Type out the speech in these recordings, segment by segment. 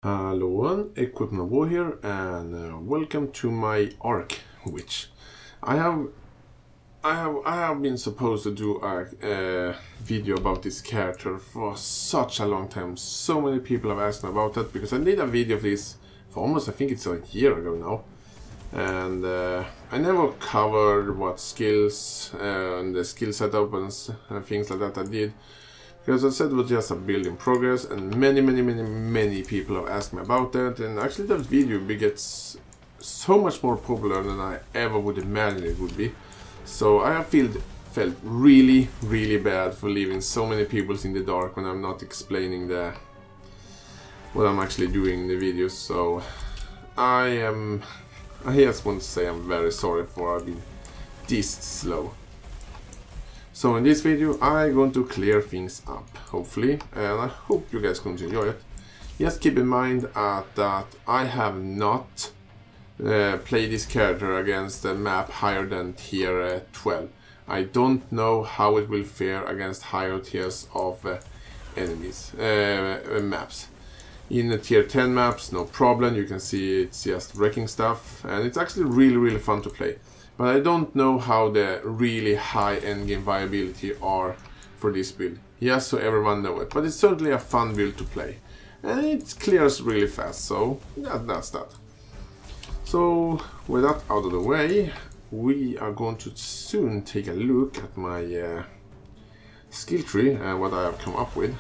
Hello, Equipment War here, and welcome to my arc, which I have been supposed to do a video about this character for such a long time. So many people have asked me about that because I did a video of this for almost, I think it's a year ago now, and I never covered what skills and the skill setup and things like that I did. Because I said it was just a build in progress, and many people have asked me about that, and actually that video gets so much more popular than I ever would imagine it would be. So I have felt really bad for leaving so many people in the dark when I'm not explaining what I'm actually doing in the videos. So I just want to say I'm very sorry for being this slow. So in this video I'm going to clear things up, hopefully, and I hope you guys are going to enjoy it. Just keep in mind that I have not played this character against a map higher than tier 12. I don't know how it will fare against higher tiers of enemies, maps. In the tier 10 maps, no problem, you can see it's just wrecking stuff, and it's actually really fun to play. But I don't know how the really high endgame viability are for this build. Yes, so everyone knows it, but it's certainly a fun build to play. And it clears really fast, so that's that. So, with that out of the way, we are going to soon take a look at my skill tree and what I have come up with.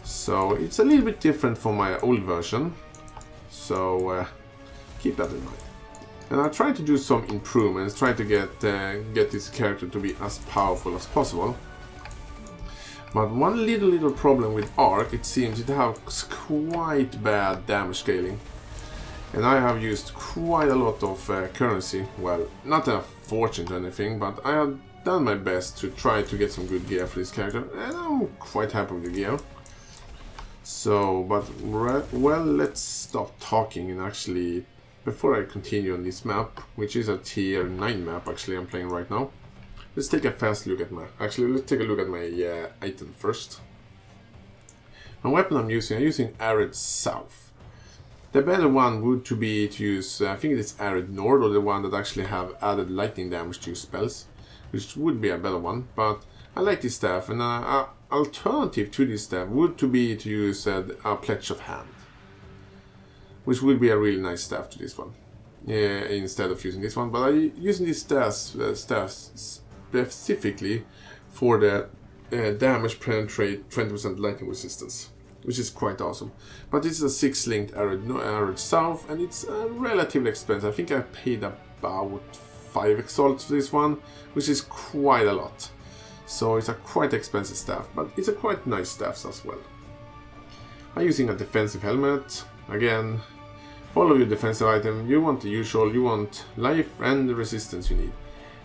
So, it's a little bit different from my old version, so keep that in mind. And I tried to do some improvements, try to get this character to be as powerful as possible. But one little problem with Arc, it seems it has quite bad damage scaling. And I have used quite a lot of currency, well, not a fortune or anything, but I have done my best to try to get some good gear for this character, and I'm quite happy with the gear. So, but well, let's stop talking and actually, before I continue on this map, which is a tier 9 map actually I'm playing right now, let's take a fast look at let's take a look at my item first. My weapon I'm using Arid South. The better one would be to use, I think it's Arid Nord, or the one that actually have added lightning damage to spells, which would be a better one, but I like this staff, and an alternative to this staff would be to use a Pledge of Hand, which would be a really nice staff to this one, instead of using this one. But I'm using this staff specifically for the damage penetrate 20% lightning resistance, which is quite awesome. But this is a 6-linked Arid South, and it's relatively expensive. I think I paid about 5 exalts for this one, which is quite a lot. So it's a quite expensive staff, but it's a quite nice staff as well. I'm using a defensive helmet. Again, follow your defensive item. You want the usual, you want life and the resistance you need.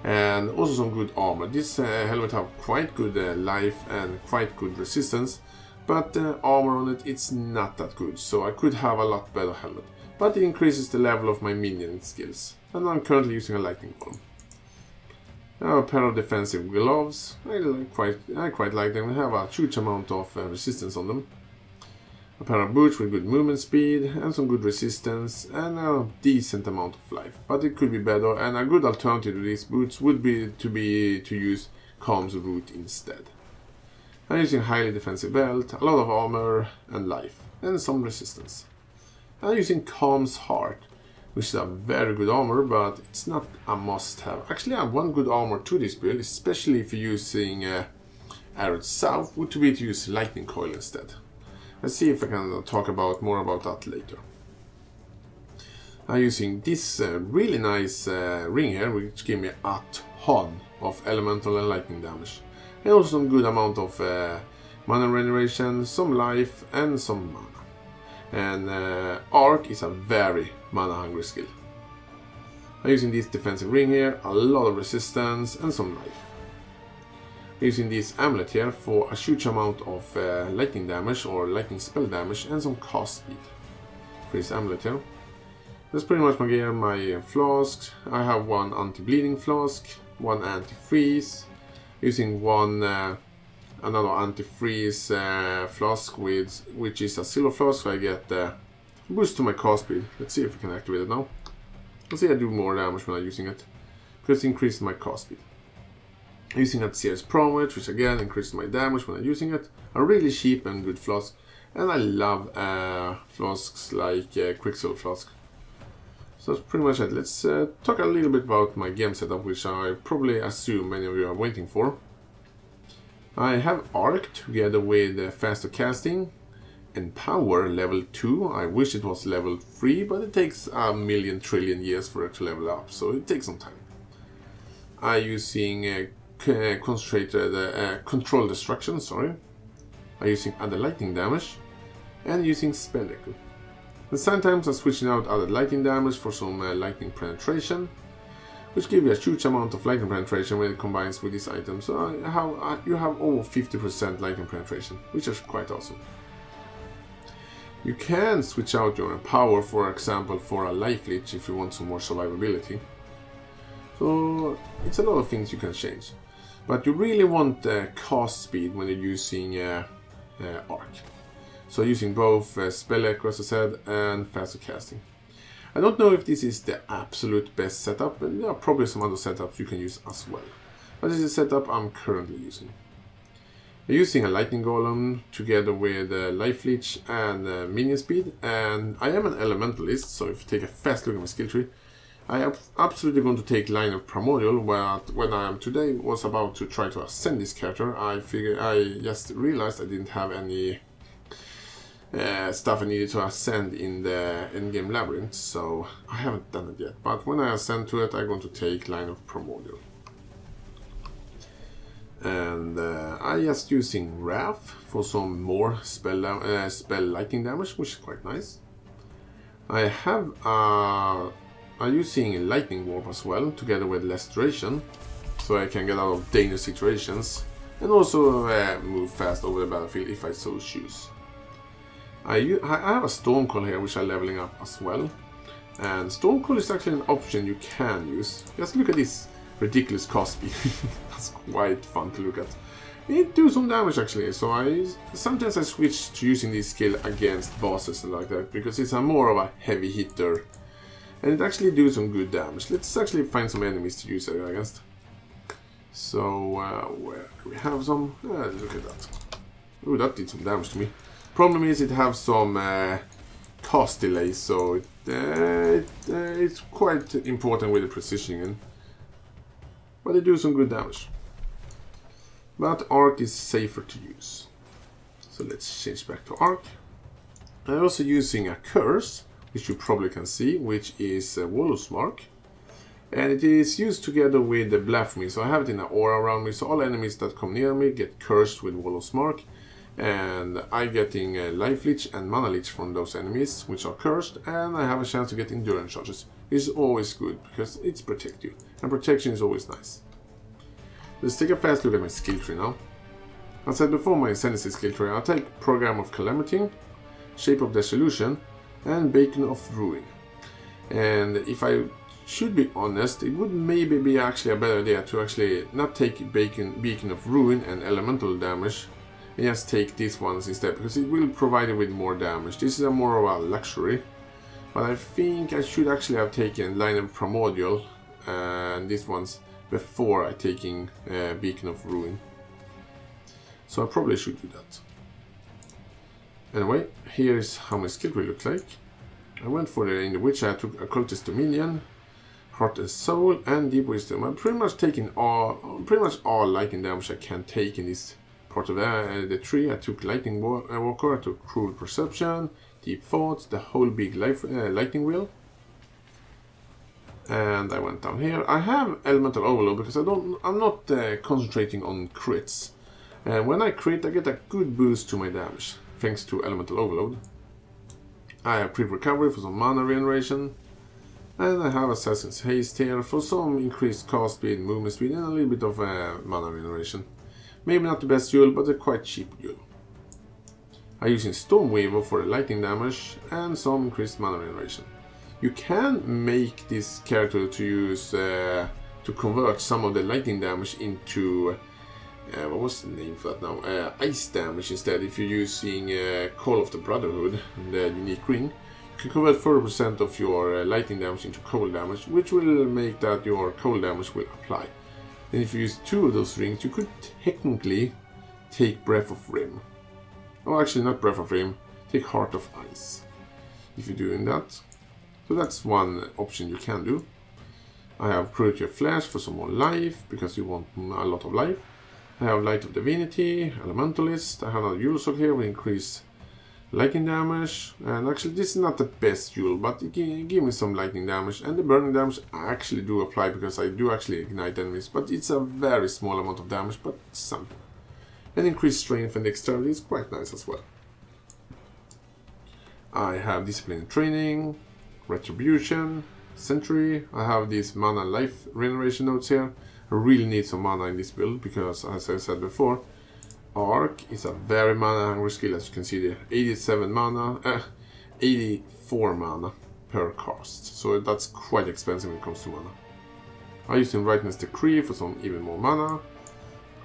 And also some good armor. This helmet have quite good life and quite good resistance, but the armor on it, it's not that good. So I could have a lot better helmet. But it increases the level of my minion skills. And I'm currently using a lightning column. I have a pair of defensive gloves. I quite like them. They have a huge amount of resistance on them. A pair of boots with good movement speed and some good resistance and a decent amount of life. But it could be better, and a good alternative to these boots would be to use Calm's Root instead. I'm using highly defensive belt, a lot of armor and life, and some resistance. I'm using Calm's Heart, which is a very good armor, but it's not a must-have. Actually, I have one good armor to this build, especially if you're using Arid South, would be to use Lightning Coil instead. Let's see if I can talk more about that later. I'm using this really nice ring here, which gives me a ton of elemental and lightning damage. And also some good amount of mana regeneration, some life and some mana. And Arc is a very mana hungry skill. I'm using this defensive ring here, a lot of resistance and some life. Using this amulet here for a huge amount of lightning damage or lightning spell damage and some cast speed for this amulet here. That's pretty much my gear, my flasks. I have one anti-bleeding flask, one anti-freeze, using one another anti-freeze flask which is a silver flask, so I get boost to my cast speed. Let's see if we can activate it now. Let's see I do more damage when I'm using it, because it increases my cast speed. Using that CS Promage, which again increases my damage when I'm using it. A really cheap and good flask, and I love flasks like Quicksilver flask. So that's pretty much it. Let's talk a little bit about my game setup, which I probably assume many of you are waiting for. I have Arc together with faster casting and power level 2. I wish it was level 3, but it takes a million trillion years for it to level up, so it takes some time. I'm using concentrated control destruction, I'm using other lightning damage and using spell echo. And sometimes I'm switching out other lightning damage for some lightning penetration, which gives you a huge amount of lightning penetration when it combines with these items. So you have over 50% lightning penetration, which is quite awesome. You can switch out your power, for example, for a life leech if you want some more survivability. So it's a lot of things you can change. But you really want cast speed when you're using Arc. So using both spell echo, as I said, and faster casting. I don't know if this is the absolute best setup, but there are probably some other setups you can use as well. But this is the setup I'm currently using. I'm using a lightning golem together with life leech and minion speed, and I am an elementalist, so if you take a fast look at my skill tree, I am absolutely going to take line of primordial, but when I am today was about to try to ascend this character, I just realized I didn't have any stuff I needed to ascend in the endgame labyrinth, so I haven't done it yet. But when I ascend to it, I'm going to take line of primordial. And I'm just using Wrath for some more spell lightning damage, which is quite nice. I'm using Lightning Warp as well, together with less duration, so I can get out of dangerous situations, and also move fast over the battlefield if I so choose. I have a Stormcall here, which I'm leveling up as well, and Stormcall is actually an option you can use. Just look at this ridiculous cast speed. That's quite fun to look at. It do some damage actually, so sometimes I switch to using this skill against bosses and like that, because it's a more of a heavy hitter. And it actually do some good damage. Let's actually find some enemies to use it against. So, where do we have some? Look at that. Oh, that did some damage to me. Problem is it has some cast delay, so it's quite important with the precisioning. But they do some good damage. But Arc is safer to use. So let's change back to Arc. I'm also using a curse, which you probably can see, which is Wallow's Mark. And it is used together with the Blasphemy, so I have it in an aura around me, so all enemies that come near me get cursed with Wallow's Mark. And I'm getting Life Leech and Mana Leech from those enemies, which are cursed, and I have a chance to get Endurance Charges. It's always good, because it's protect you, and protection is always nice. Let's take a fast look at my skill tree now. As I said before, my Ascendancy skill tree, I'll take Program of Calamity, Shape of Dissolution, and Beacon of Ruin. And if I should be honest, it would maybe be actually a better idea to actually not take Beacon of Ruin and elemental damage, and just take these ones instead, because it will provide you with more damage. This is a more of a luxury, but I think I should actually have taken Line of Primordial and these ones before I taking Beacon of Ruin. So I probably should do that. Anyway, here is how my skill tree looks like. I went for in the which I took Occultist Dominion, Heart and Soul, and Deep Wisdom. I'm pretty much taking pretty much all lightning damage I can take in this part of the tree. I took Lightning Walker, I took Cruel Perception, Deep Thoughts, the whole big lightning wheel. And I went down here. I have Elemental Overload because I'm not concentrating on crits. And when I crit, I get a good boost to my damage, thanks to Elemental Overload. I have Crit Recovery for some mana regeneration. And I have Assassin's Haste here for some increased cast speed, movement speed, and a little bit of mana regeneration. Maybe not the best jewel, but a quite cheap jewel. I'm using Stormweaver for the lightning damage and some increased mana regeneration. You can make this character to use to convert some of the lightning damage into what was the name for that now? Ice damage instead. If you're using Call of the Brotherhood, the unique ring, you can convert 40% of your lightning damage into cold damage, which will make that your cold damage will apply. And if you use 2 of those rings, you could technically take Breath of Rim. Oh, actually not Breath of Rim, take Heart of Ice. If you're doing that. So that's one option you can do. I have Cruelty of Flash for some more life, because you want a lot of life. I have Light of Divinity, Elementalist. I have another Yule Sock here with increased lightning damage. And actually this is not the best Yule, but it give me some lightning damage. And the burning damage I actually do apply, because I do actually ignite enemies. But it's a very small amount of damage, but something. And increased strength and dexterity is quite nice as well. I have Discipline and Training, Retribution, Sentry. I have these mana life regeneration nodes here. I really need some mana in this build because, as I said before, Arc is a very mana hungry skill, as you can see there. 84 mana per cast. So that's quite expensive when it comes to mana. I use Rightness Decree for some even more mana.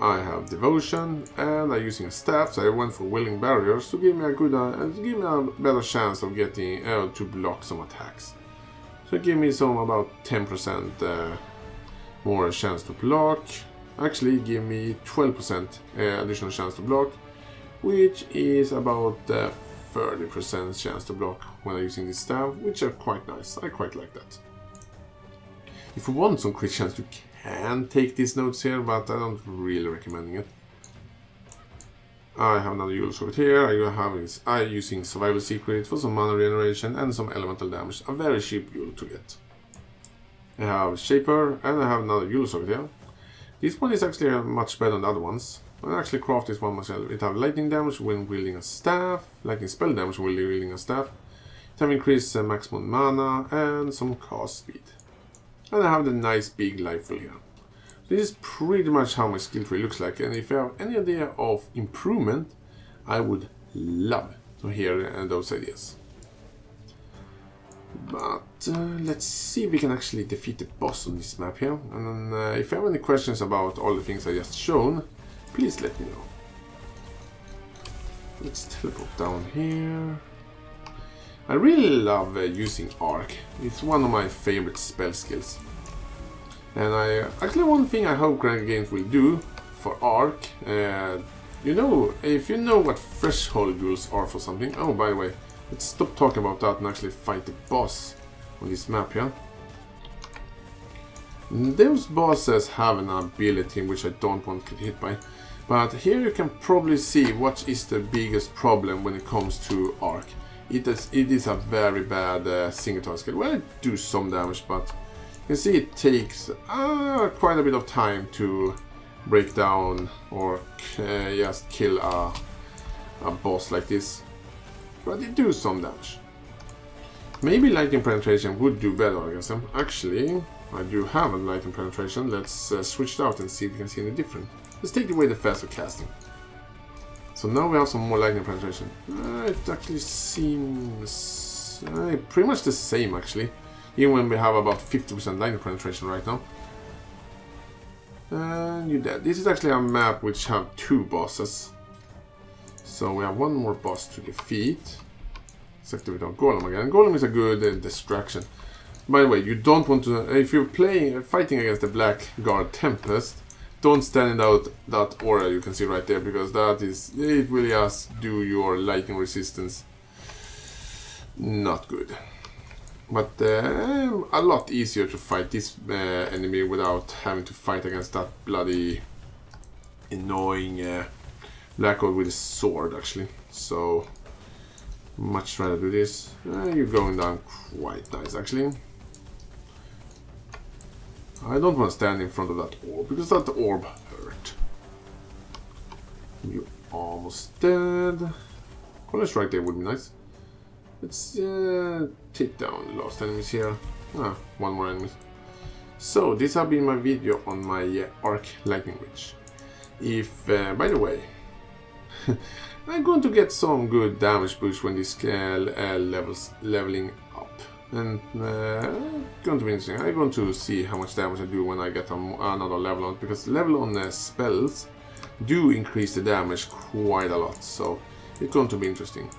I have Devotion, and I'm using a staff, so I went for Willing Barriers to give me a good, give me a better chance of getting to block some attacks. So give me some about 10% more chance to block. Actually, give me 12% additional chance to block, which is about 30% chance to block when I'm using this staff, which are quite nice. I quite like that. If you want some crit chance, you can take these notes here, but I don't really recommend it. I have another Yule Sword here. I'm using Survival Secret for some mana regeneration and some elemental damage. A very cheap Yule to get. I have Shaper, and I have another Yule Sword here. This one is actually much better than the other ones. I actually craft this one myself. It has lightning damage when wielding a staff, lightning spell damage when wielding a staff. It has increased maximum mana and some cast speed. And I have the nice big life here. This is pretty much how my skill tree looks like, and if you have any idea of improvement, I would love to hear those ideas. But let's see if we can actually defeat the boss on this map here. And then if you have any questions about all the things I just shown, please let me know. Let's teleport down here. I really love using Arc. It's one of my favorite spell skills. And actually one thing I hope Grand Games will do for Arc, you know, if you know what threshold rules are for something. Oh, by the way, let's stop talking about that and actually fight the boss on this map here. Those bosses have an ability which I don't want to get hit by. But here you can probably see what is the biggest problem when it comes to Arc. It is a very bad single target skill. Well, it do some damage, but you can see it takes quite a bit of time to break down or just kill a boss like this. But it do some damage. Maybe lightning penetration would do better against them. Actually, I do have a lightning penetration. Let's switch it out and see if we can see any different. Let's take away the faster casting. So now we have some more lightning penetration. It actually seems pretty much the same actually. Even when we have about 50% lightning penetration right now. And you're dead. This is actually a map which have 2 bosses. So we have one more boss to defeat. Let's activate our Golem again. Golem is a good distraction. By the way, you don't want to, if you're fighting against the Blackguard Tempest, don't stand in that aura you can see right there, because it will just do your lightning resistance not good. But a lot easier to fight this enemy without having to fight against that bloody annoying Blackguard with a sword actually. So much rather do this. You're going down quite nice actually. I don't want to stand in front of that orb, because that orb hurt. You're almost dead. Color Strike there would be nice. Let's take down the last enemies here. One more enemy. So this has been my video on my Arc Lightning Witch. If, by the way, I'm going to get some good damage boost when this leveling up. And going to be interesting. I'm going to see how much damage I do when I get another level on, because level on spells do increase the damage quite a lot, so it's going to be interesting.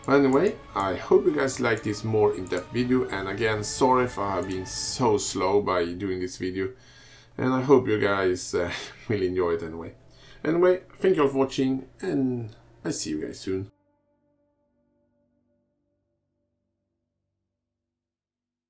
But anyway, I hope you guys like this more in-depth video, and again, sorry if I have been so slow by doing this video, and I hope you guys will enjoy it anyway. Anyway, thank you all for watching, and I see you guys soon.